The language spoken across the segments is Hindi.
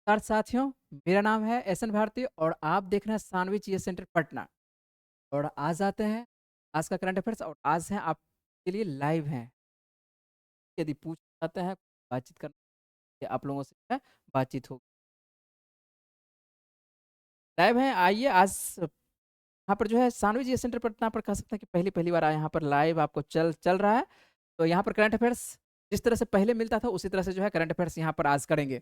नमस्कार साथियों, मेरा नाम है एसएन भारती और आप देख रहे हैं सानवी चीज़ सेंटर पटना। और आज आते हैं आज का करंट अफेयर्स और आज हैं आपके लिए लाइव हैं। यदि पूछ चाहते हैं बातचीत करना या आप लोगों से जो है बातचीत होगी। लाइव हैं, आइए आज यहाँ पर जो है सानवी चीज़ सेंटर पटना पर कह सकते हैं कि पहली-पहली बार आए यहाँ पर लाइव आपको चल चल रहा है। तो यहाँ पर करंट अफेयर्स जिस तरह से पहले मिलता था उसी तरह से जो है करंट अफेयर्स यहाँ पर आज करेंगे।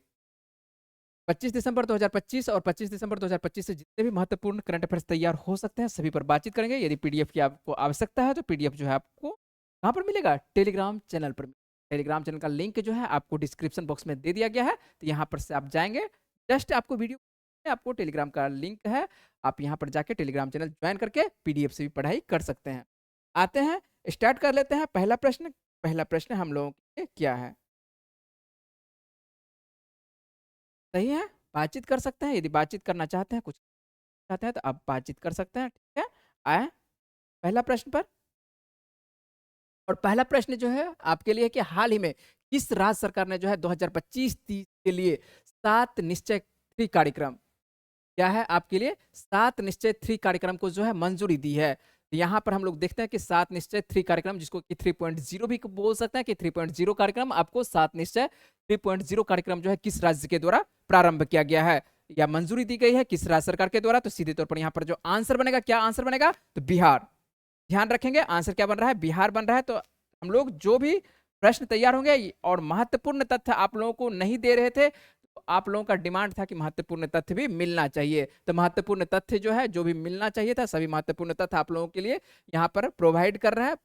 25 दिसंबर 2025 और 25 दिसंबर 2025 से जितने भी महत्वपूर्ण करंट अफेयर्स तैयार हो सकते हैं सभी पर बातचीत करेंगे। यदि पीडीएफ की आपको आवश्यकता है तो पीडीएफ जो है आपको कहाँ पर मिलेगा? टेलीग्राम चैनल पर। टेलीग्राम चैनल का लिंक जो है आपको डिस्क्रिप्शन बॉक्स में दे दिया गया है, तो यहाँ पर से आप जाएंगे। जस्ट आपको वीडियो में आपको टेलीग्राम का लिंक है, आप यहाँ पर जाके टेलीग्राम चैनल ज्वाइन करके पीडीएफ से भी पढ़ाई कर सकते हैं। आते हैं, स्टार्ट कर लेते हैं। पहला प्रश्न हम लोगों के लिए क्या है? सही है, बातचीत कर सकते हैं। यदि बातचीत करना चाहते हैं, कुछ चाहते हैं तो आप बातचीत कर सकते हैं, ठीक है? आएँ पहला प्रश्न पर। और पहला प्रश्न जो है आपके लिए कि हाल ही में किस राज्य सरकार ने जो है 2025-30 के लिए 7 निश्चय 3 कार्यक्रम, क्या है आपके लिए 7 निश्चय 3 कार्यक्रम को जो है मंजूरी दी है। तो यहाँ पर हम लोग देखते हैं कि 7 निश्चय 3 कार्यक्रम जिसको कि 3.0 भी बोल सकते हैं कि 3.0 कार्यक्रम आपको 7 निश्चय 3.0 कार्यक्रम जो है किस राज्य के द्वारा प्रारंभ किया गया है या मंजूरी दी गई है किस राज्य सरकार के द्वारा। तो सीधे तौर पर यहाँ पर जो आंसर बनेगा, क्या आंसर बनेगा? तो बिहार। ध्यान रखेंगे आंसर क्या बन रहा है? बिहार बन रहा है। तो हम लोग जो भी प्रश्न तैयार होंगे और महत्वपूर्ण तथ्य आप लोगों को नहीं दे रहे थे, तो आप लोगों का डिमांड था कि महत्वपूर्ण तथ्य भी मिलना चाहिए। तो महत्वपूर्ण तथ्य जो है जो भी मिलना चाहिए था सभी महत्वपूर्ण तथ्य आप लोगों के लिए यहाँ पर प्रोवाइड कर रहा है।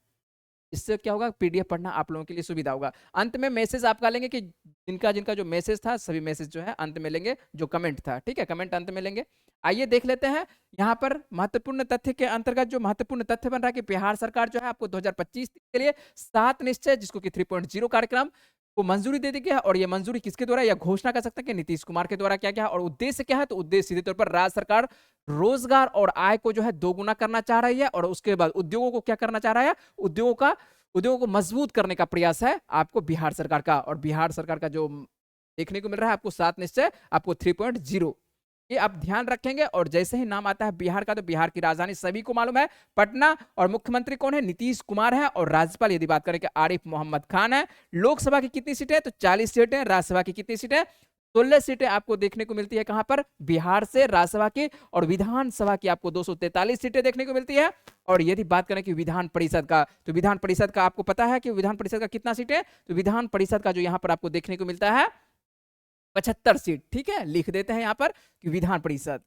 इससे क्या होगा? पीडीएफ पढ़ना आप लोगों के लिए सुविधा होगा। अंत में मैसेज आपका लेंगे कि जिनका जिनका जो मैसेज था सभी मैसेज जो है अंत में लेंगे, जो कमेंट था, ठीक है? कमेंट अंत में लेंगे। आइए देख लेते हैं यहाँ पर महत्वपूर्ण तथ्य के अंतर्गत जो महत्वपूर्ण तथ्य बन रहा है कि बिहार सरकार जो है आपको 2025 के लिए 7 निश्चय जिसको कि 3.0 कार्यक्रम को मंजूरी दे दी गई है। और ये मंजूरी किसके द्वारा या घोषणा कर सकते हैं कि नीतीश कुमार के द्वारा किया गया है। और उद्देश्य क्या है? तो उद्देश्य सीधे तौर पर राज्य सरकार रोजगार और आय को जो है दोगुना करना चाह रही है और उसके बाद उद्योगों को क्या करना चाह रहा है? उद्योगों को मजबूत करने का प्रयास है आपको बिहार सरकार का। और बिहार सरकार का जो देखने को मिल रहा है आपको 7 निश्चय, आपको 3.0, ये आप ध्यान रखेंगे। और जैसे ही नाम आता है बिहार का तो बिहार की राजधानी सभी को मालूम है पटना। और मुख्यमंत्री कौन है? नीतीश कुमार है। और राज्यपाल यदि बात करें कि आरिफ मोहम्मद खान है। लोकसभा की कितनी सीटें? तो 40 सीटें। राज्यसभा की कितनी सीटें? 16 सीटें आपको देखने को मिलती है। कहां पर? बिहार से राज्यसभा की। और विधानसभा की आपको 243 सीटें देखने को मिलती है। और यदि बात करें कि विधान परिषद का, तो विधान परिषद का आपको पता है कि विधान परिषद का कितना सीट है? तो विधान परिषद का जो यहां पर आपको देखने को मिलता है 75 सीट, ठीक है? लिख देते हैं यहां पर कि विधान परिषद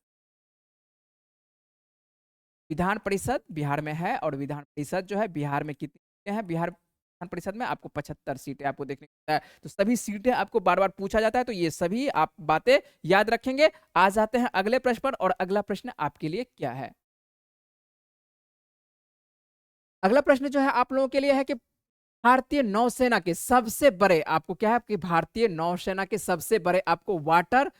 बिहार में है। और विधान परिषद जो है बिहार में कितनी सीटें हैं? बिहार विधान परिषद में आपको 75 सीटें आपको देखने को मिलता है। तो सभी सीटें आपको बार बार पूछा जाता है, तो ये सभी आप बातें याद रखेंगे। आ जाते हैं अगले प्रश्न पर। और अगला प्रश्न आपके लिए क्या है? अगला प्रश्न जो है आप लोगों के लिए है कि भारतीय नौसेना के सबसे बड़े, आपको क्या है कि भारतीय नौसेना के सबसे बड़े आपको वाटर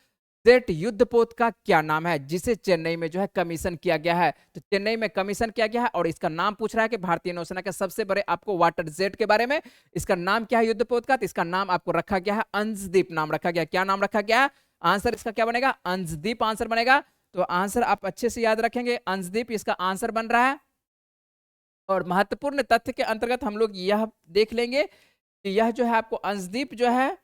जेट युद्धपोत का क्या नाम है जिसे चेन्नई में जो है कमीशन किया गया है? तो चेन्नई में कमीशन किया गया है और इसका नाम पूछ रहा है कि भारतीय नौसेना के सबसे बड़े आपको वाटर जेट के बारे में। इसका नाम क्या है युद्धपोत का? तो इसका नाम आपको रखा गया है अंशदीप नाम रखा गया। क्या नाम रखा गया है? आंसर इसका क्या बनेगा? अंशदीप आंसर बनेगा। तो आंसर आप अच्छे से याद रखेंगे, अंशदीप इसका आंसर बन रहा है। और महत्वपूर्ण तथ्य के अंतर्गत हम लोग यह देख लेंगे कि यह जो है आपको अंशदीप जो है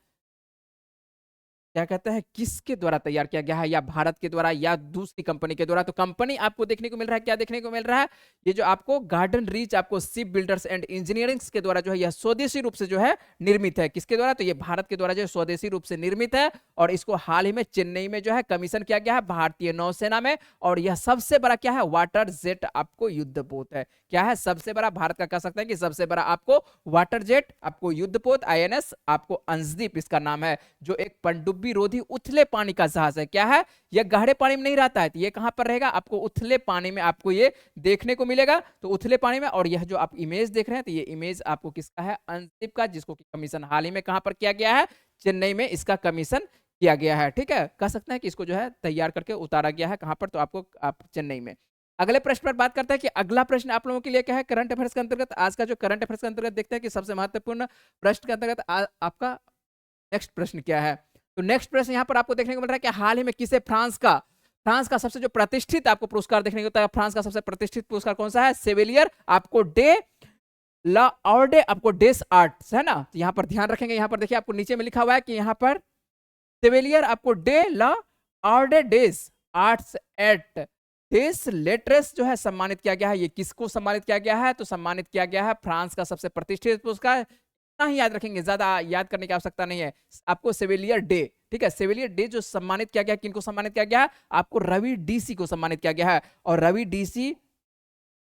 क्या कहते हैं किसके द्वारा तैयार किया गया है, या भारत के द्वारा या दूसरी कंपनी के द्वारा? तो कंपनी आपको देखने को मिल रहा है, क्या देखने को मिल रहा है? ये जो आपको गार्डन रीच आपको शिप बिल्डर्स एंड इंजीनियरिंग के द्वारा जो है यह स्वदेशी रूप से जो है निर्मित है। किसके द्वारा? तो ये भारत के द्वारा जो है स्वदेशी रूप से निर्मित है। और इसको हाल ही में चेन्नई में जो है कमीशन किया गया है भारतीय नौसेना में। और यह सबसे बड़ा क्या है? वाटर जेट आपको युद्धपोत है। क्या है? सबसे बड़ा भारत का कह सकते हैं कि सबसे बड़ा आपको वाटर जेट आपको युद्धपोत आईएनएस आपको अंशदीप इसका नाम है, जो एक पनडुब्बी रोधी उथले पानी का जहाज है। क्या है? यह गहरे पानी में नहीं रहता है, तो ये कहां पर रहेगा? आपको उथले पानी में आपको ये देखने को मिलेगा। तो उथले पानी में। और यह जो आप इमेज देख रहे हैं तो ये इमेज आपको किसका है? अंशदीप का, जिसको कि कमीशन हाल ही में कहां पर किया गया है? चेन्नई में इसका कमीशन किया गया है। ठीक है, कह सकते हैं कि इसको जो है तैयार करके उतारा गया है कहां पर? तो आपको आप चेन्नई में। अगले प्रश्न पर बात करते हैं कि अगला प्रश्न आप लोगों के लिए क्या है करंट अफेयर्स के अंतर्गत। आज का जो करंट अफेयर्स के अंतर्गत देखते हैं कि सबसे महत्वपूर्ण प्रश्न के अंतर्गत आपका नेक्स्ट प्रश्न क्या है। तो नेक्स्ट प्रश्न यहाँ पर आपको देखने को मिल रहा है कि हाल ही में किसे फ्रांस का सबसे जो प्रतिष्ठित आपको पुरस्कार देखने को मिलता है, फ्रांस का सबसे प्रतिष्ठित पुरस्कार कौन सा है? सेविलियर आपको डे ला ऑर्डे आपको डेस आर्ट्स है ना। तो यहाँ पर ध्यान रखेंगे, यहाँ पर देखिए आपको नीचे में लिखा हुआ है कि यहाँ पर सेविलियर आपको de la Ordre des Arts et des Lettres जो है सम्मानित किया गया है। ये किसको सम्मानित किया गया है? तो सम्मानित किया गया है फ्रांस का सबसे प्रतिष्ठित पुरस्कार। इतना ही याद रखेंगे, ज्यादा याद करने की आवश्यकता नहीं है आपको। सेविलियर डे, ठीक है, सेविलियर डे जो सम्मानित किया गया, किनको सम्मानित किया गया है? आपको रवि डीसी को सम्मानित किया गया है। और रवि डीसी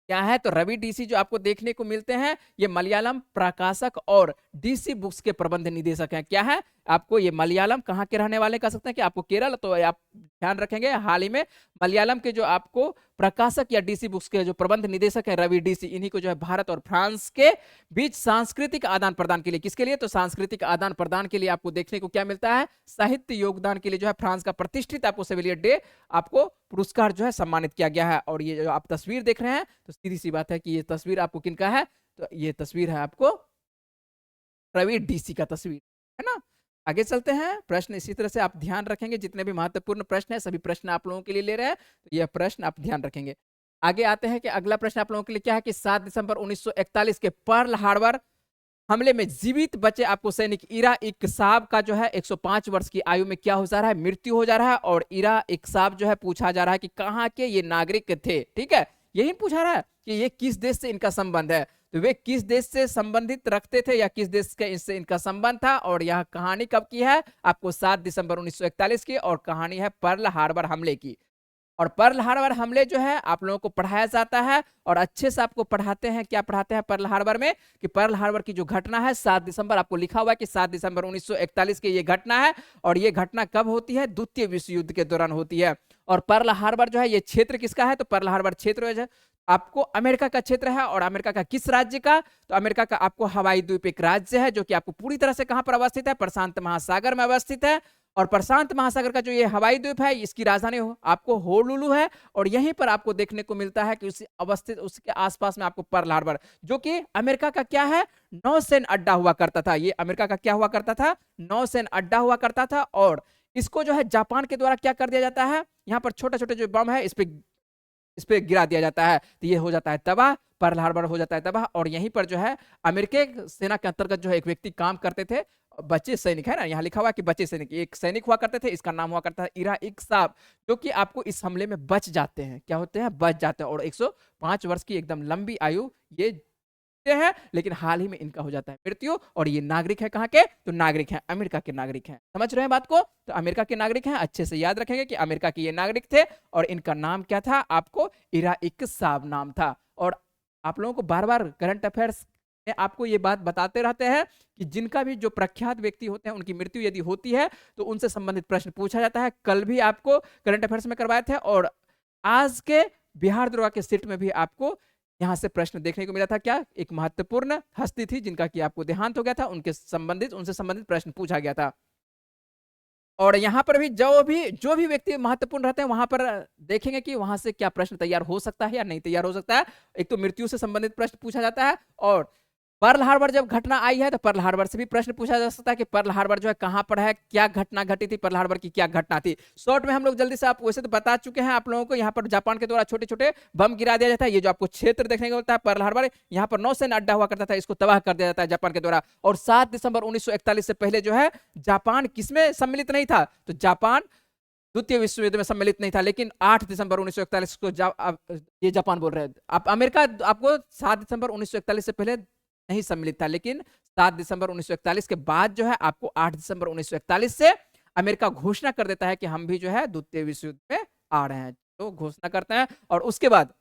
क्या है? तो रवि डीसी जो आपको देखने को मिलते हैं, ये मलयालम प्रकाशक और डीसी बुक्स के प्रबंध निदेशक हैं। क्या है? आपको ये मलयालम कहाँ के रहने वाले कह सकते हैं कि आपको केरल, तो आप ध्यान रखेंगे हाल ही में मलयालम के जो आपको प्रकाशक या डीसी बुक्स के जो प्रबंध निदेशक है रवि डीसी, इन्हीं को जो है भारत और फ्रांस के बीच सांस्कृतिक आदान प्रदान के लिए, किसके लिए? तो सांस्कृतिक आदान प्रदान के लिए आपको देखने को क्या मिलता है? साहित्य योगदान के लिए जो है फ्रांस का प्रतिष्ठित आपको सेविलियर डे आपको पुरस्कार जो है सम्मानित किया गया है। और ये जो आप तस्वीर देख रहे हैं, तो सीधी सी बात है कि ये तस्वीर आपको किनका है? तो ये तस्वीर है आपको रवि डीसी का तस्वीर, है ना। आगे चलते हैं, प्रश्न इसी तरह से आप ध्यान रखेंगे, जितने भी महत्वपूर्ण प्रश्न है सभी प्रश्न आप लोगों के लिए ले रहे हैं, तो यह प्रश्न आप ध्यान रखेंगे। आगे आते हैं कि अगला प्रश्न आप लोगों के लिए क्या है कि 7 दिसंबर 1941 के पर्ल हार्बर हमले में जीवित बचे आपको सैनिक इरा इकसाब का जो है 105 वर्ष की आयु में क्या हो जा रहा है? मृत्यु हो जा रहा है। और इरा इकसाब जो है पूछा जा रहा है कि कहाँ के ये नागरिक थे, ठीक है, यही पूछा रहा है कि ये किस देश से इनका संबंध है। तो वे किस देश से संबंधित रखते थे या किस देश के इससे इनका संबंध था। और यह कहानी कब की है? आपको 7 दिसंबर 1941 की, और कहानी है पर्ल हार्बर हमले की। और पर्ल हार्बर हमले जो है आप लोगों को पढ़ाया जाता है और अच्छे से आपको पढ़ाते हैं। क्या पढ़ाते हैं पर्ल हार्बर में? कि पर्ल हार्बर की जो घटना है 7 दिसंबर, आपको लिखा हुआ है कि 7 दिसंबर 1941 की ये घटना है। और ये घटना कब होती है? द्वितीय विश्व युद्ध के दौरान होती है। और पर्ल हार्बर जो है ये क्षेत्र किसका है? तो पर्ल हार्बर क्षेत्र जो है आपको अमेरिका का क्षेत्र है। और अमेरिका का किस राज्य का? तो अमेरिका का आपको हवाई द्वीप एक राज्य है जो कि आपको पूरी तरह से कहां पर अवस्थित है? प्रशांत महासागर में अवस्थित है। और प्रशांत महासागर का जो ये हवाई द्वीप है, इसकी राजधानी आपको होनोलुलु है। और यहीं पर आपको देखने को मिलता है कि उसी अवस्थित उसके आसपास में आपको पर्ल हार्बर, जो कि अमेरिका का क्या है? नौसेना अड्डा हुआ करता था। ये अमेरिका का क्या हुआ करता था? नौसेना अड्डा हुआ करता था। और इसको जो है जापान के द्वारा क्या कर दिया जाता है? यहाँ पर छोटे छोटे जो बम है इस पे गिरा दिया जाता है, तो ये हो जाता है तबाह, पर्ल हार्बर हो जाता है तबाह। और यहीं पर जो है अमेरिकी सेना के अंतर्गत जो है एक व्यक्ति काम करते थे, बच्चे सैनिक है ना, यहाँ लिखा हुआ कि बच्चे सैनिक, एक सैनिक हुआ करते थे, इसका नाम हुआ करता है इरा इकसाब, जो कि आपको इस हमले में बच जाते हैं। क्या होते हैं? बच जाते हैं। और 105 वर्ष की एकदम लंबी आयु ये हैं, लेकिन हाल ही में इनका हो जाता है मृत्यु। और ये नागरिक है कहाँ के? तो नागरिक हैं अमेरिका के नागरिक हैं। समझ रहे हैं बात को? तो अमेरिका के नागरिक हैं, अच्छे से याद रखेंगे कि अमेरिका के ये नागरिक थे। और इनका नाम क्या था? आपको इरा इकसाब नाम था। और आप लोगों को बार बार करंट अफेयर्स में आपको ये बात बताते रहते हैं कि जिनका भी जो प्रख्यात व्यक्ति होते हैं उनकी मृत्यु यदि होती है तो उनसे संबंधित प्रश्न पूछा जाता है। कल भी आपको करंट अफेयर्स में करवाए थे, और आज के बिहार दरोगा के सेट में भी आपको यहां से प्रश्न देखने को मिला था। क्या? एक महत्वपूर्ण हस्ती थी जिनका कि आपको देहांत हो गया था, उनसे संबंधित प्रश्न पूछा गया था। और यहाँ पर भी जो भी व्यक्ति महत्वपूर्ण रहते हैं वहां पर देखेंगे कि वहां से क्या प्रश्न तैयार हो सकता है या नहीं तैयार हो सकता है। एक तो मृत्यु से संबंधित प्रश्न पूछा जाता है, और पर्ल हार्बर जब घटना आई है तो पर्ल हार्बर से भी प्रश्न पूछा जा सकता है कि पर्ल हार्बर जो है कहां पर है, क्या घटना घटी थी, पर्ल हार्बर की क्या घटना थी। शॉर्ट में हम लोग जल्दी से, आप वैसे तो बता चुके हैं आप लोगों को, यहाँ पर जापान के द्वारा छोटे छोटे बम गिरा दिया जाता है। ये जो आपको क्षेत्र देखने को मिलता है पर्ल हार्बर, यहाँ पर नौसेना अड्डा हुआ करता था, इसको तबाह कर दिया जाता है जापान के द्वारा। और 7 दिसंबर 1941 से पहले जो है जापान किसमें सम्मिलित नहीं था? तो जापान द्वितीय विश्व युद्ध में सम्मिलित नहीं था। लेकिन 8 दिसंबर 1941 को ये जापान बोल रहे हैं, आप अमेरिका आपको 7 दिसंबर 1941 से पहले नहीं सम्मिलित था। लेकिन 7 दिसंबर 1941 के बाद जो है आपको 8 दिसंबर 1941 से अमेरिका घोषणा कर देता है कि हम भी जो है द्वितीय विश्व युद्ध में आ रहे हैं, तो घोषणा करते हैं। और उसके बाद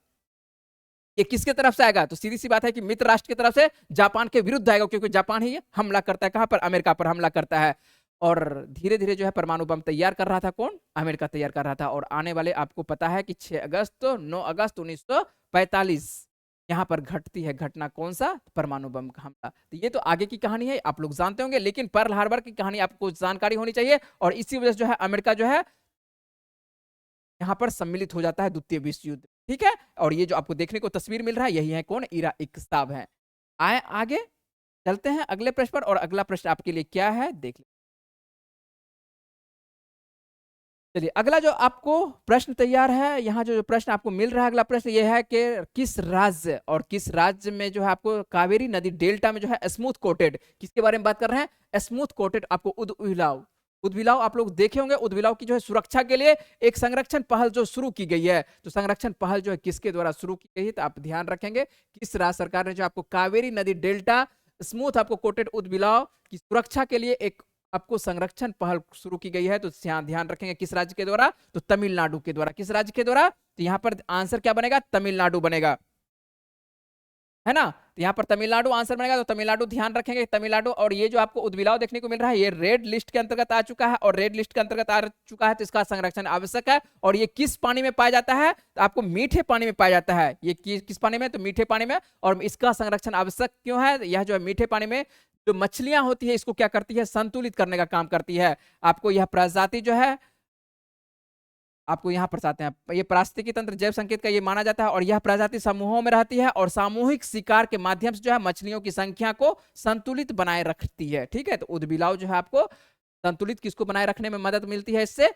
ये किसके तरफ से आएगा? तो सीधी सी बात है कि मित्र राष्ट्र की तरफ से जापान के विरुद्ध आएगा, क्योंकि जापान ही हमला करता है कहां पर? अमेरिका पर हमला करता है। और धीरे धीरे जो है परमाणु बम तैयार कर रहा था कौन? अमेरिका तैयार कर रहा था। और आने वाले आपको पता है कि 6 अगस्त 9 अगस्त 1945 यहाँ पर घटती है घटना, कौन सा? परमाणु बम का हमला। तो ये तो आगे की कहानी है, आप लोग जानते होंगे, लेकिन पर्ल हार्बर की कहानी आपको जानकारी होनी चाहिए। और इसी वजह से जो है अमेरिका जो है यहाँ पर सम्मिलित हो जाता है द्वितीय विश्व युद्ध, ठीक है। और ये जो आपको देखने को तस्वीर मिल रहा है, यही है कौन? इरा इकसाब है। आए आगे चलते हैं अगले प्रश्न पर, और अगला प्रश्न आपके लिए क्या है देख चलिए अगला जो आपको प्रश्न तैयार है, यहाँ जो प्रश्न आपको मिल रहा है, अगला प्रश्न ये है कि किस राज्य और किस राज्य में जो है आपको कावेरी नदी डेल्टा में जो है स्मूथ कोटेड, किसके बारे में बात कर रहे हैं, स्मूथ कोटेड आपको उद्भिलाव। उद्भिलाव आप लोग देखे होंगे, उद्भिलाव की जो है सुरक्षा के लिए एक संरक्षण पहल जो शुरू की गई है, तो संरक्षण पहल जो है किसके द्वारा शुरू की गई है, तो आप ध्यान रखेंगे किस राज्य सरकार ने जो आपको कावेरी नदी डेल्टा स्मूथ आपको कोटेड उद्भिलाव की सुरक्षा के लिए एक आपको संरक्षण पहल शुरू की गई है, तो ध्यान रखेंगे किस राज्य के द्वारा, तो तमिलनाडु के द्वारा। किस राज्य के द्वारा, तो यहां पर आंसर क्या बनेगा, तमिलनाडु बनेगा, है ना। तो यहाँ पर तमिलनाडु आंसर बनेगा, तो तमिलनाडु ध्यान रखेंगे तमिलनाडु। और ये जो आपको उद्भिलाव देखने को मिल रहा है, ये रेड लिस्ट के अंतर्गत आ चुका है, और रेड लिस्ट के अंतर्गत आ चुका है, तो इसका संरक्षण आवश्यक है। और ये किस पानी में पाया जाता है, तो आपको मीठे पानी में पाया जाता है। ये किस पानी में, तो मीठे पानी में। और इसका संरक्षण आवश्यक क्यों है, यह जो है मीठे पानी में जो मछलियां होती है इसको क्या करती है, संतुलित करने का काम करती है। आपको यह प्रजाति जो है आपको यहाँ पर चाहते हैं, ये पारिस्थितिकी तंत्र जैव संकेत का ये माना जाता है, और यह प्रजाति समूहों में रहती है और सामूहिक शिकार के माध्यम से जो है मछलियों की संख्या को संतुलित बनाए रखती है। ठीक है, तो उद्भिलाव जो है आपको संतुलित किसको बनाए रखने में मदद मिलती है, इससे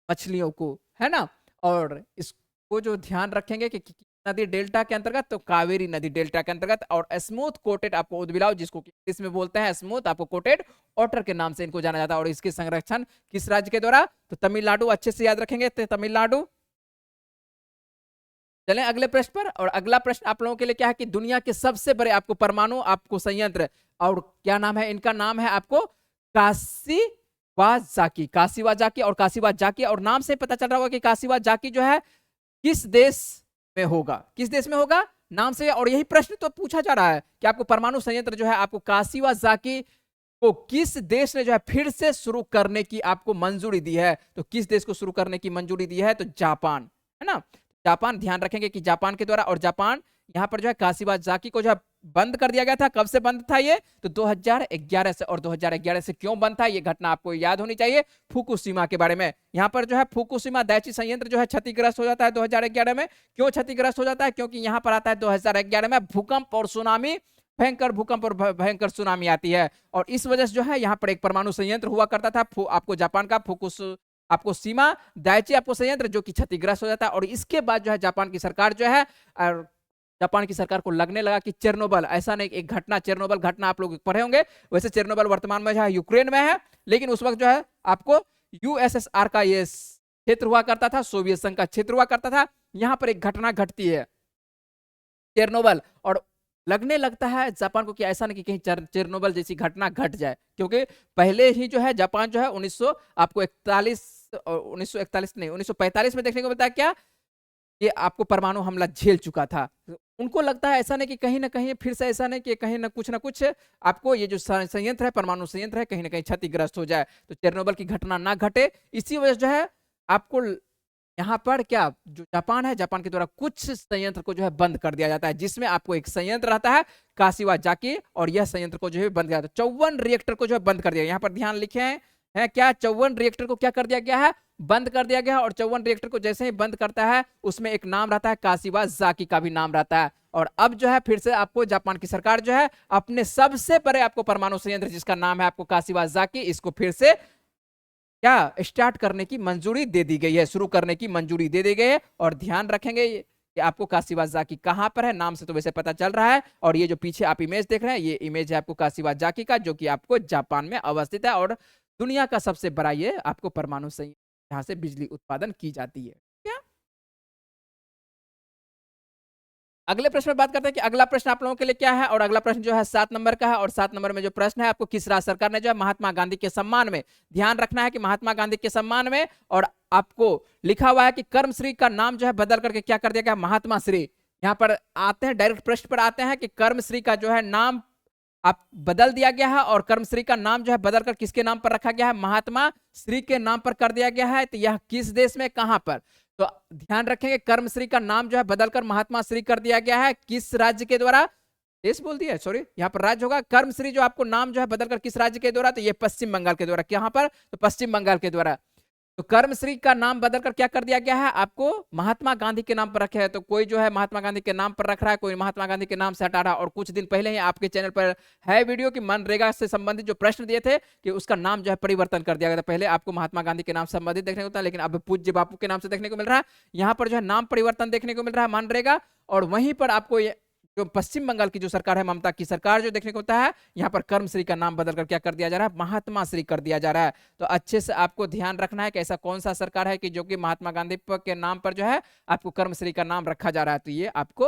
मछलियों को, है ना। और इसको जो ध्यान रखेंगे कि नदी डेल्टा के अंतर्गत, तो कावेरी नदी डेल्टा के अंतर्गत। और स्मूथ कोटेड आपको उद्भिलाव, जिसको इसमें बोलते हैं स्मूथ आपको कोटेड ऑटर के नाम से इनको जाना जाता है। और इसके संरक्षण किस राज्य के द्वारा, तो तमिलनाडु, अच्छे से याद रखेंगे तमिलनाडु। चलें अगले प्रश्न पर। और अगला प्रश्न आप लोगों के लिए क्या है कि दुनिया के सबसे बड़े आपको परमाणु आपको संयंत्र, और क्या नाम है इनका, नाम है आपको काशीवाजाकी। काशीवाजाकी और काशीवाजाकी, और नाम से पता चल रहा होगा कि काशीवाजाकी जो है किस देश में होगा, किस देश में होगा, नाम से। और यही प्रश्न तो पूछा जा रहा है कि आपको परमाणु संयंत्र जो है आपको काशीवाजाकी को किस देश ने जो है फिर से शुरू करने की आपको मंजूरी दी है, तो किस देश को शुरू करने की मंजूरी दी है, तो जापान, है ना। जापान, ध्यान रखेंगे कि जापान के द्वारा। और जापान यहाँ पर जो है काशीवाजाकी को जो है बंद कर दिया गया था। कब से बंद था ये, तो 2011 से। और 2011 से क्यों बंद था, ये घटना आपको याद होनी चाहिए, फुकुशिमा के बारे में। यहाँ पर जो है फुकुशिमा दैची संयंत्र जो है क्षतिग्रस्त हो जाता है 2011 में। क्यों क्षतिग्रस्त हो जाता है, क्योंकि यहाँ पर आता है 2011 में भूकंप और सुनामी, भयंकर भूकंप और भयंकर सुनामी आती है। और इस वजह से जो है यहाँ पर एक परमाणु संयंत्र हुआ करता था आपको जापान का आपको सीमा दाइची आपको संयंत्र, जो कि क्षतिग्रस्त हो जाता है। और इसके बाद जो है जापान की सरकार जो है, जापान की सरकार को लगने लगा कि चेरनोबिल, ऐसा नहीं एक घटना, चेरनोबिल घटना आप लोग पढ़े होंगे, वैसे चेरनोबिल वर्तमान में जो है यूक्रेन में है, लेकिन उस वक्त जो है आपको यूएसएसआर का ये क्षेत्र हुआ करता था, सोवियत संघ का क्षेत्र हुआ करता था। यहाँ पर एक घटना घटती है चेरनोबिल, और लगने लगता है जापान को कि ऐसा नहीं कि कहीं चेरनोबिल जैसी घटना घट जाए, क्योंकि पहले ही जो है जापान जो है 1945 में देखने को मिलता है क्या, ये आपको परमाणु हमला झेल चुका था। उनको लगता है ऐसा नहीं कि कहीं ना कहीं फिर से, ऐसा नहीं कि कहीं ना कुछ आपको ये जो संयंत्र है, परमाणु संयंत्र है, कहीं ना कहीं क्षतिग्रस्त हो जाए, तो चेरनोबिल की घटना ना घटे। इसी वजह जो है आपको यहाँ पर क्या, जो जापान है, जापान के द्वारा कुछ संयंत्र को जो है बंद कर दिया जाता है, जिसमें आपको एक संयंत्र रहता है काशीवाजाकी, और यह संयंत्र को जो है बंद किया जाता है। 54 रिएक्टर को जो है बंद कर दिया। यहाँ पर ध्यान लिखे हैं क्या, 54 रिएक्टर को क्या कर दिया गया है, बंद कर दिया गया है। और 54 रिएक्टर को जैसे ही बंद करता है, उसमें एक नाम रहता है काशीवाजाकी का भी नाम रहता है। और अब जो है फिर से आपको जापान की सरकार जो है अपने सबसे बड़े आपको परमाणु संयंत्र, जिसका नाम है आपको काशीवाजाकी, इसको फिर से क्या स्टार्ट करने की मंजूरी दे दी गई है, शुरू करने की मंजूरी दे दी गई है। और ध्यान रखेंगे कि आपको काशीवाजाकी कहां पर है, नाम से तो वैसे पता चल रहा है। और ये जो पीछे आप इमेज देख रहे हैं, ये इमेज है आपको काशीवाजाकी का, जो कि आपको जापान में अवस्थित है, और दुनिया का सबसे बड़ा ये आपको परमाणु संयंत्र, जहां से बिजली उत्पादन की जाती है। क्या अगले प्रश्न में बात करते हैं कि अगला प्रश्न आप लोगों के लिए क्या है। और अगला प्रश्न जो है 7 नंबर का है। और 7 नंबर में जो प्रश्न है, आपको किस राज्य सरकार ने जो है महात्मा गांधी के सम्मान में, ध्यान रखना है कि महात्मा गांधी के सम्मान में, और आपको लिखा हुआ है कि कर्मश्री का नाम जो है बदल करके क्या कर दिया गया, महात्मा श्री। यहाँ पर आते हैं, डायरेक्ट प्रश्न पर आते हैं कि कर्मश्री का जो है नाम आप बदल दिया गया है, और कर्मश्री का नाम जो है बदलकर किसके नाम पर रखा गया है, महात्मा श्री के नाम पर कर दिया गया है। तो यह किस देश में, कहां पर, तो ध्यान रखेंगे कर्मश्री का नाम जो है बदलकर महात्मा श्री कर दिया गया है, किस राज्य के द्वारा, देश बोल दिया, सॉरी, यहाँ पर राज्य होगा। कर्मश्री जो आपको नाम जो है बदलकर किस राज्य के द्वारा, तो ये पश्चिम बंगाल के द्वारा। कहां पर, तो पश्चिम बंगाल के द्वारा। तो कर्मश्री का नाम बदलकर क्या कर दिया गया है, आपको महात्मा गांधी के नाम पर रखे हैं। तो कोई जो है महात्मा गांधी के नाम पर रख रहा है, कोई महात्मा गांधी के नाम से हटा रहा है। और कुछ दिन पहले ही आपके चैनल पर है वीडियो कि मनरेगा से संबंधित जो प्रश्न दिए थे कि उसका नाम जो है परिवर्तन कर दिया गया था। पहले आपको महात्मा गांधी के नाम से संबंधित देखने को था, लेकिन अब पूज्य बापू के नाम से देखने को मिल रहा है। यहाँ पर जो है नाम परिवर्तन देखने को मिल रहा है मनरेगा। और वहीं पर आपको जो पश्चिम बंगाल की जो सरकार है, ममता की सरकार, जो देखने को होता है यहाँ पर कर्मश्री का नाम बदलकर क्या कर दिया जा रहा है, महात्मा श्री कर दिया जा रहा है। तो अच्छे से आपको ध्यान रखना है कि ऐसा कौन सा सरकार है कि जो कि महात्मा गांधी के नाम पर जो है आपको कर्मश्री का नाम रखा जा रहा है। तो ये आपको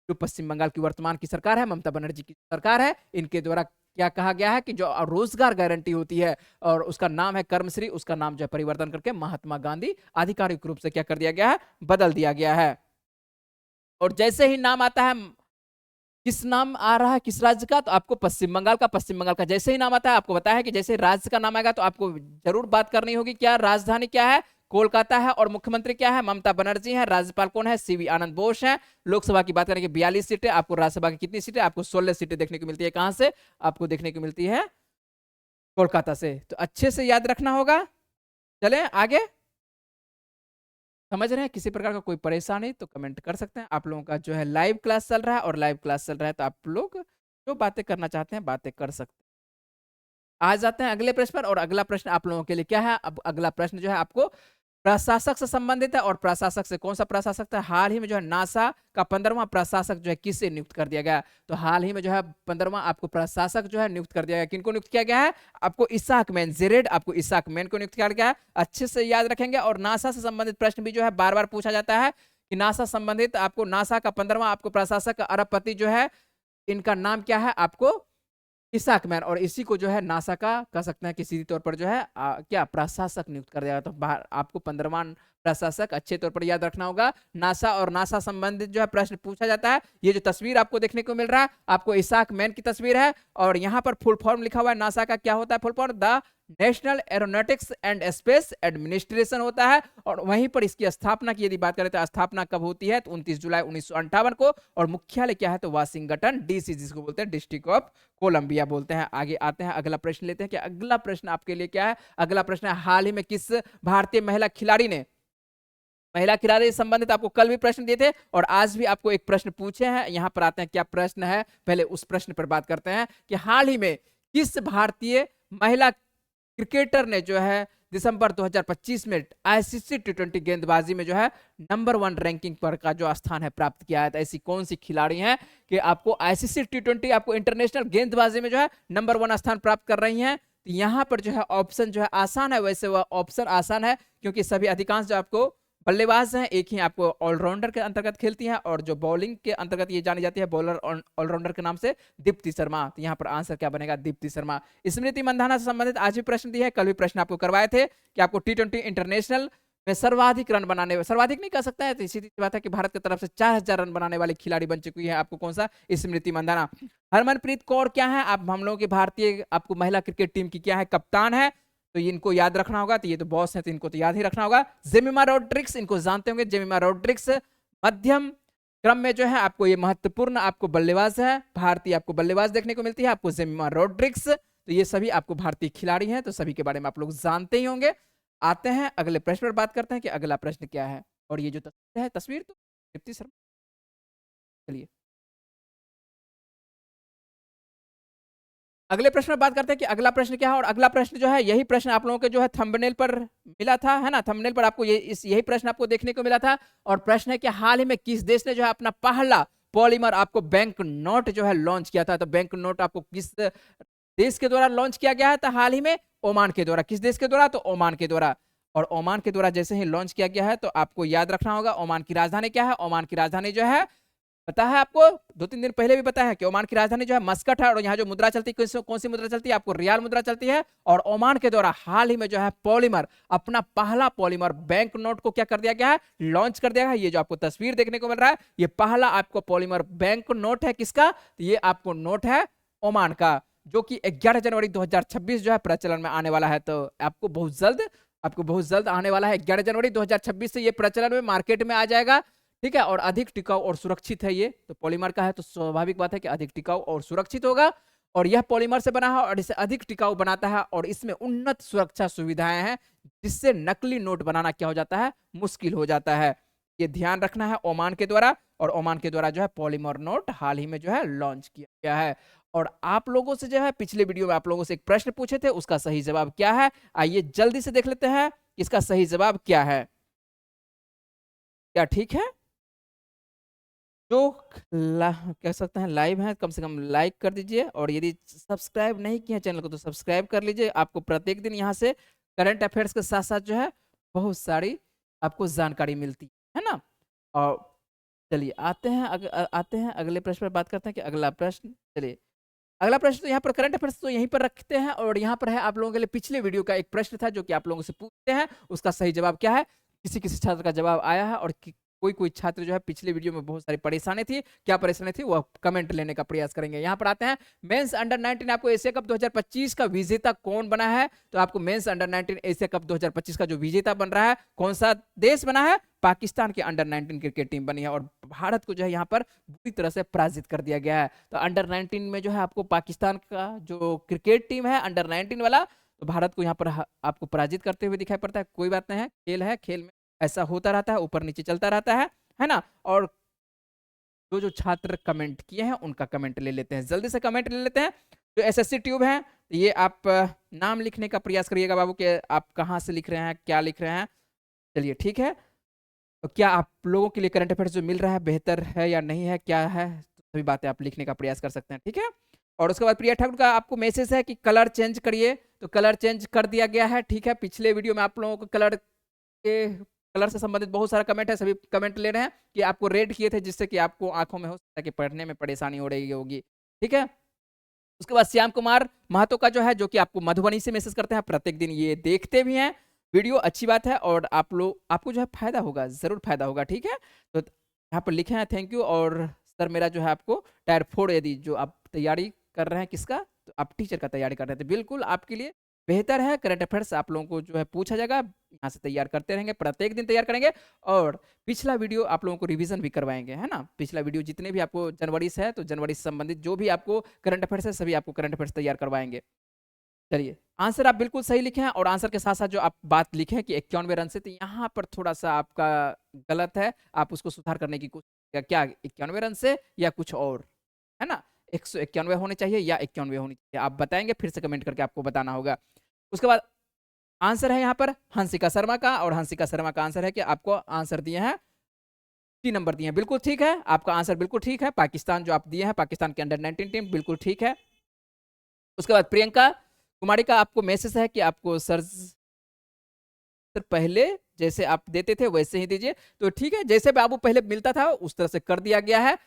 जो पश्चिम बंगाल की वर्तमान की सरकार है, ममता बनर्जी की सरकार है, इनके द्वारा क्या कहा गया है कि जो रोजगार गारंटी होती है और उसका नाम है कर्मश्री, उसका नाम जो है परिवर्तन करके महात्मा गांधी आधिकारिक रूप से क्या कर दिया गया है, बदल दिया गया है। और जैसे ही नाम आता है, किस नाम आ रहा है किस राज्य का, तो आपको पश्चिम बंगाल का। पश्चिम बंगाल का जैसे ही नाम आता है, आपको बताया है कि जैसे राज्य का नाम आएगा तो आपको जरूर बात करनी होगी, क्या राजधानी क्या है, कोलकाता है। और मुख्यमंत्री क्या है, ममता बनर्जी है। राज्यपाल कौन है, सीवी आनंद बोस है। लोकसभा की बात करेंगे 42 सीटें, आपको राज्यसभा की कितनी सीटें, आपको 16 सीटें देखने को मिलती है। कहां से आपको देखने को मिलती है, कोलकाता से। तो अच्छे से याद रखना होगा। चले आगे, समझ रहे हैं। किसी प्रकार का कोई परेशानी तो कमेंट कर सकते हैं। आप लोगों का जो है लाइव क्लास चल रहा है, और लाइव क्लास चल रहा है तो आप लोग जो बातें करना चाहते हैं बातें कर सकते हैं। आ जाते हैं अगले प्रश्न पर। और अगला प्रश्न आप लोगों के लिए क्या है, अब अगला प्रश्न जो है आपको प्रशासक से संबंधित है। और प्रशासक से कौन सा प्रशासक था, हाल ही में जो है नासा का 15वां प्रशासक जो है किससे नियुक्त कर दिया गया। तो हाल ही में जो है 15वां आपको प्रशासक जो है नियुक्त कर दिया गया। किनको नियुक्त किया गया है, आपको इसाक मैन, जेरेड आपको इसाक मैन को नियुक्त किया गया है। अच्छे से याद रखेंगे। और नासा से संबंधित प्रश्न भी जो है बार बार पूछा जाता है कि नासा संबंधित आपको नासा का 15वां आपको प्रशासक अरबपति जो है, इनका नाम क्या है, आपको इसाक मैन। और इसी को जो है नासा का कह सकते हैं कि सीधे तौर पर जो है क्या प्रशासक नियुक्त कर दिया। तो आपको 15वां प्रशासक अच्छे तौर पर याद रखना होगा। नासा और नासा संबंधित जो है प्रश्न पूछा जाता है। ये जो तस्वीर आपको देखने को मिल रहा है, आपको इसाक मैन की तस्वीर है। और यहाँ पर फुल फॉर्म लिखा हुआ है नासा का, क्या होता है full form, the national aeronautics and space administration होता है। और वहीं पर इसकी स्थापना की यदि बात करें तो स्थापना कब होती है, तो 29 जुलाई 1958 को। और मुख्यालय क्या है, तो वाशिंगटन डीसी, जिसको बोलते हैं डिस्ट्रिक्ट ऑफ कोलंबिया बोलते हैं। आगे आते हैं, अगला प्रश्न लेते हैं कि अगला प्रश्न आपके लिए क्या है। अगला प्रश्न है, हाल ही में किस भारतीय महिला खिलाड़ी ने, महिला खिलाड़ी से संबंधित आपको कल भी प्रश्न दिए थे और आज भी आपको एक प्रश्न पूछे हैं। यहां पर आते हैं क्या प्रश्न है, पहले उस प्रश्न पर बात करते हैं कि हाल ही में किस भारतीय महिला क्रिकेटर ने जो है दिसंबर 2025 में आईसीसी टी20 गेंदबाजी में जो है नंबर 1 रैंकिंग पर का जो स्थान है प्राप्त किया है। तो ऐसी कौन सी खिलाड़ी हैं कि आपको आईसीसी टी20 आपको इंटरनेशनल गेंदबाजी में जो है नंबर 1 स्थान प्राप्त कर रही हैं। तो यहाँ पर जो है ऑप्शन जो है आसान है, वैसे वह ऑप्शन आसान है क्योंकि सभी अधिकांश जो आपको बल्लेबाज हैं, एक ही आपको ऑलराउंडर के अंतर्गत खेलती हैं। और जो बॉलिंग के अंतर्गत ये जानी जाती है बॉलर ऑलराउंडर के नाम से दीप्ति शर्मा। तो यहाँ पर आंसर क्या बनेगा, दीप्ति शर्मा। स्मृति मंधाना से संबंधित आज भी प्रश्न दिए हैं, कल भी प्रश्न आपको करवाए थे कि आपको टी20 इंटरनेशनल में सर्वाधिक रन बनाने, सर्वाधिक नहीं कह सकता है, तो इसी बात है कि भारत की तरफ से 4000 रन बनाने वाली खिलाड़ी बन चुकी है आपको कौन सा, स्मृति मंधाना। हरमनप्रीत कौर क्या है, आप हम लोगों की भारतीय आपको महिला क्रिकेट टीम की क्या है, कप्तान है। तो इनको याद रखना होगा। तो ये तो बॉस है तो इनको तो याद ही रखना होगा। जेमिमा रोड्रिग्स, इनको जानते होंगे, जेमिमा रोड्रिग्स मध्यम क्रम में जो है आपको ये महत्वपूर्ण आपको बल्लेबाज है, भारतीय आपको बल्लेबाज देखने को मिलती है आपको जेमिमा रोड्रिग्स। तो ये सभी आपको भारतीय खिलाड़ी हैं, तो सभी के बारे में आप लोग जानते ही होंगे। आते हैं अगले प्रश्न पर बात करते हैं कि अगला प्रश्न क्या है। और ये जो तस्वीर है, तस्वीर तो दीप्ति शर्मा, चलिए अगले प्रश्न में बात करते हैं कि अगला प्रश्न क्या है। और अगला प्रश्न जो है यही प्रश्न आप लोगों के जो है थंबनेल पर मिला था, है ना, थंबनेल पर आपको यही प्रश्न आपको देखने को मिला था। और प्रश्न है कि हाल ही में किस देश ने जो है अपना पहला पॉलीमर आपको बैंक नोट जो है लॉन्च किया था। तो बैंक नोट आपको किस देश के द्वारा लॉन्च किया गया है, तो हाल ही में ओमान के द्वारा। किस देश के द्वारा, तो ओमान के द्वारा। और ओमान के द्वारा जैसे ही लॉन्च किया गया है तो आपको याद रखना होगा ओमान की राजधानी क्या है। ओमान की राजधानी जो है पता है आपको, 2-3 दिन पहले भी पता है कि ओमान की राजधानी जो है मस्कट है। और यहाँ जो मुद्रा चलती है कौन सी मुद्रा चलती है, आपको रियाल मुद्रा चलती है। और ओमान के द्वारा हाल ही में जो है पॉलीमर, अपना पहला पॉलीमर बैंक नोट को क्या कर दिया गया है, लॉन्च कर दिया गया है। ये जो आपको तस्वीर देखने को मिल रहा है, ये पहला आपको पॉलीमर बैंक नोट है किसका, तो ये आपको नोट है ओमान का, जो कि 11 जनवरी 2026 जो है प्रचलन में आने वाला है। तो आपको बहुत जल्द आने वाला है। 11 जनवरी 2026 से ये प्रचलन में मार्केट में आ जाएगा, ठीक है। और अधिक टिकाऊ और सुरक्षित है ये, तो पॉलीमर का है तो स्वाभाविक बात है कि अधिक टिकाऊ और सुरक्षित होगा। और यह पॉलीमर से बना है और इसे अधिक टिकाऊ बनाता है और इसमें उन्नत सुरक्षा सुविधाएं हैं, जिससे नकली नोट बनाना क्या हो जाता है, मुश्किल हो जाता है। ये ध्यान रखना है ओमान के द्वारा, और ओमान के द्वारा जो है पॉलीमर नोट हाल ही में जो है लॉन्च किया गया है। और आप लोगों से जो है पिछले वीडियो में आप लोगों से एक प्रश्न पूछे थे, उसका सही जवाब क्या है, आइए जल्दी से देख लेते हैं इसका सही जवाब क्या है। क्या ठीक है? जो कह सकते हैं लाइव हैं, कम से कम लाइक कर दीजिए, और यदि सब्सक्राइब नहीं किया चैनल को तो सब्सक्राइब कर लीजिए। आपको प्रत्येक दिन यहाँ से करंट अफेयर्स के साथ साथ जो है बहुत सारी आपको जानकारी मिलती है ना। और चलिए आते हैं अगले प्रश्न पर, बात करते हैं कि अगला प्रश्न, चलिए अगला प्रश्न तो यहाँ पर करंट अफेयर्स तो यहीं पर रखते हैं, और यहाँ पर है आप लोगों के लिए पिछले वीडियो का एक प्रश्न था जो कि आप लोगों से पूछते हैं, उसका सही जवाब क्या है। किसी किसी छात्र का जवाब आया है, और कोई कोई छात्र जो है पिछले वीडियो में बहुत सारी परेशानी थी, क्या परेशानी थी वह कमेंट लेने का प्रयास करेंगे। यहाँ पर आते हैं, मेंस अंडर 19 आपको एशिया कप 2025 का विजेता कौन बना है, तो आपको मेंस अंडर 19 एशिया कप 2025 का जो विजेता बन रहा है, कौन सा देश बना है, पाकिस्तान की अंडर 19 क्रिकेट टीम बनी है, और भारत को जो है यहाँ पर बुरी तरह से पराजित कर दिया गया है। तो अंडर 19 में जो है आपको पाकिस्तान का जो क्रिकेट टीम है अंडर 19 वाला, तो भारत को यहाँ पर आपको पराजित करते हुए दिखाई पड़ता है। कोई बात नहीं है, खेल है, खेल में ऐसा होता रहता है, ऊपर नीचे चलता रहता है ना। और जो जो छात्र कमेंट किए हैं उनका कमेंट ले लेते हैं, जल्दी से कमेंट ले लेते हैं। जो एसएससी ट्यूब है, ये आप नाम लिखने का प्रयास करिएगा बाबू कि आप कहाँ से लिख रहे हैं, क्या लिख रहे हैं। चलिए ठीक है, तो क्या आप लोगों के लिए करंट अफेयर्स जो मिल रहा है बेहतर है या नहीं है, क्या है, तो सभी बातें आप लिखने का प्रयास कर सकते हैं, ठीक है। और उसके बाद प्रिया ठाकुर का आपको मैसेज है कि कलर चेंज करिए, तो कलर चेंज कर दिया गया है, ठीक है। पिछले वीडियो में आप लोगों को कलर से संबंधित बहुत सारा कमेंट है, सभी कमेंट ले रहे हैं कि आपको रेड किए थे, जिससे कि आपको आंखों में हो सकता है कि पढ़ने में परेशानी हो रही होगी, ठीक है। उसके बाद श्याम कुमार महतो का जो है, जो कि आपको मधुबनी से मैसेज करते हैं, प्रत्येक दिन ये देखते भी हैं वीडियो, अच्छी बात है, और आपको जो है फायदा होगा, जरूर फायदा होगा, ठीक है। तो यहाँ पर लिखे हैं थैंक यू। और सर मेरा जो है आपको टायर 4 यदि जो आप तैयारी कर रहे हैं, किसका, तो आप टीचर का तैयारी कर रहे थे, बिल्कुल आपके लिए बेहतर है। करंट अफेयर्स आप लोगों को जो है पूछा जाएगा, यहाँ से तैयार करते रहेंगे, प्रत्येक दिन तैयार करेंगे, और पिछला वीडियो आप लोगों को रिवीजन भी करवाएंगे, है ना। पिछला वीडियो जितने भी आपको जनवरी से है, तो जनवरी से संबंधित जो भी आपको करंट अफेयर्स है, सभी आपको करंट अफेयर्स तैयार करवाएंगे। चलिए आंसर आप बिल्कुल सही लिखे हैं, और आंसर के साथ साथ जो आप बात लिखे हैं कि 91 रन से, तो यहाँ पर थोड़ा सा आपका गलत है, आप उसको सुधार करने की कोशिश, क्या 91 रन से या कुछ और, है ना। 191 होने चाहिए या 91 होनी चाहिए, आप बताएंगे, फिर से कमेंट करके आपको बताना होगा। उसके बाद आंसर है यहाँ पर हंसिका शर्मा का, और हंसिका शर्मा का आंसर है कि आपको आंसर दिए हैं 3 नंबर दिए हैं, बिल्कुल ठीक है, आपका आंसर बिल्कुल ठीक है। पाकिस्तान जो आप दिए हैं, पाकिस्तान की अंडर 19 टीम, बिल्कुल ठीक है। उसके बाद प्रियंका कुमारी का आपको मैसेज है कि आपको सर पहले जैसे आप देते थे वैसे ही दीजिए, तो ठीक है, जैसे बाबू पहले मिलता था उस तरह से कर दिया गया है,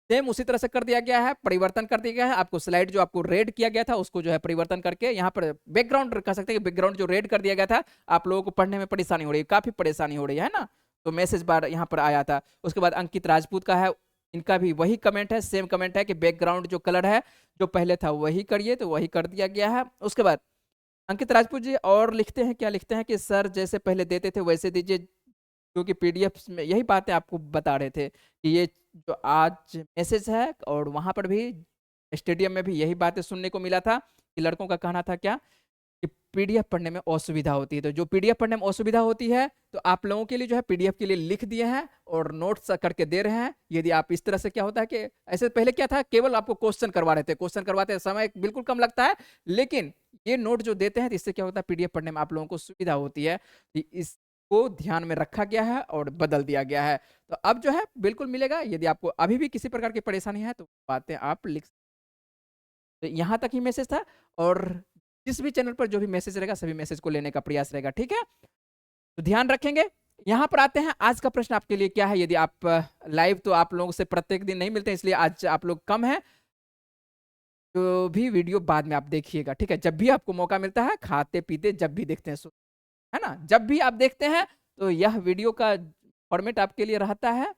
सेम उसी तरह से कर दिया गया है, परिवर्तन कर दिया गया है। आपको स्लाइड जो आपको रेड किया गया था उसको जो है परिवर्तन करके यहाँ पर बैकग्राउंड कह सकते हैं, बैकग्राउंड जो रेड कर दिया गया था, आप लोगों को पढ़ने में परेशानी हो रही है, काफी परेशानी हो रही है ना, तो मैसेज बार यहाँ पर आया था। उसके बाद अंकित राजपूत का है, इनका भी वही कमेंट है, सेम कमेंट है कि बैकग्राउंड जो कलर है जो पहले था वही करिए, तो वही कर दिया गया है। उसके बाद अंकित राजपूत जी और लिखते हैं, क्या लिखते हैं कि सर जैसे पहले देते थे वैसे दीजिए, क्योंकि पीडीएफ में यही बातें आपको बता रहे थे कि ये जो आज मैसेज है, और वहां पर भी स्टेडियम में भी यही बातें सुनने को मिला था कि लड़कों का कहना था क्या कि पीडीएफ पढ़ने में असुविधा होती है। तो जो पीडीएफ पढ़ने में असुविधा होती है, तो आप लोगों के लिए जो है पीडीएफ के लिए लिख दिए हैं और नोट्स करके दे रहे हैं। यदि आप इस तरह से, क्या होता है कि ऐसे पहले क्या था, केवल आपको क्वेश्चन करवा रहे थे, क्वेश्चन करवाते समय बिल्कुल कम लगता है, लेकिन ये नोट जो देते हैं तो इससे क्या होता है, पीडीएफ पढ़ने में आप लोगों को सुविधा होती है। इसको ध्यान में रखा गया है और बदल दिया गया है, तो अब जो है बिल्कुल मिलेगा। यदि आपको अभी भी किसी प्रकार की परेशानी है तो बातें आप लिख, तो यहाँ तक ही मैसेज था, और जिस भी चैनल पर जो भी मैसेज रहेगा सभी मैसेज को लेने का प्रयास रहेगा, ठीक है, तो ध्यान रखेंगे। यहाँ पर आते हैं, आज का प्रश्न आपके लिए क्या है। यदि आप लाइव तो आप लोगों से प्रत्येक दिन नहीं मिलते, इसलिए आज आप लोग कम है, जो भी वीडियो बाद में आप देखिएगा, ठीक है। जब भी आपको मौका मिलता है, खाते पीते जब भी देखते हैं, है ना, जब भी आप देखते हैं, तो यह वीडियो का फॉर्मेट आपके लिए रहता है,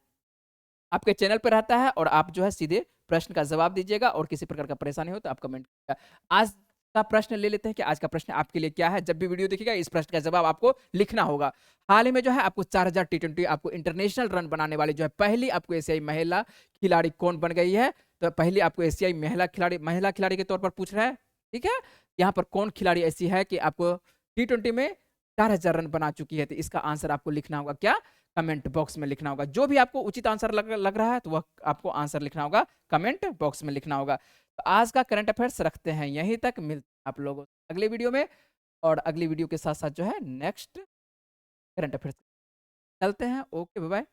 आपके चैनल पर रहता है, और आप जो है सीधे प्रश्न का जवाब दीजिएगा, और किसी प्रकार का परेशानी हो तो आप कमेंट कीजिएगा। आज का प्रश्न ले लेते हैं कि आज का प्रश्न आपके लिए क्या है। जब भी वीडियो देखिएगा इस प्रश्न का जवाब आपको लिखना होगा। हाल ही में जो है आपको 4000 T20 आपको इंटरनेशनल रन बनाने वाली जो है पहली आपको एशियाई महिला खिलाड़ी कौन बन गई है, तो पहले आपको एशियाई महिला खिलाड़ी के तौर पर पूछ रहा है, ठीक है? यहाँ पर कौन खिलाड़ी ऐसी है कि आपको टी20 में 4000 रन बना चुकी है? तो इसका आंसर आपको लिखना होगा क्या? कमेंट बॉक्स में लिखना होगा। जो भी आपको उचित आंसर लग रहा है, तो वह आपको आंसर लिखना होगा, कमेंट बॉक्स में लिखना होगा। तो आज का करंट अफेयर्स रखते हैं यहीं तक, मिलते हैं आप लोगों से अगले वीडियो में, और अगली वीडियो के साथ-साथ जो है नेक्स्ट करंट अफेयर्स चलते हैं। Okay, bye-bye.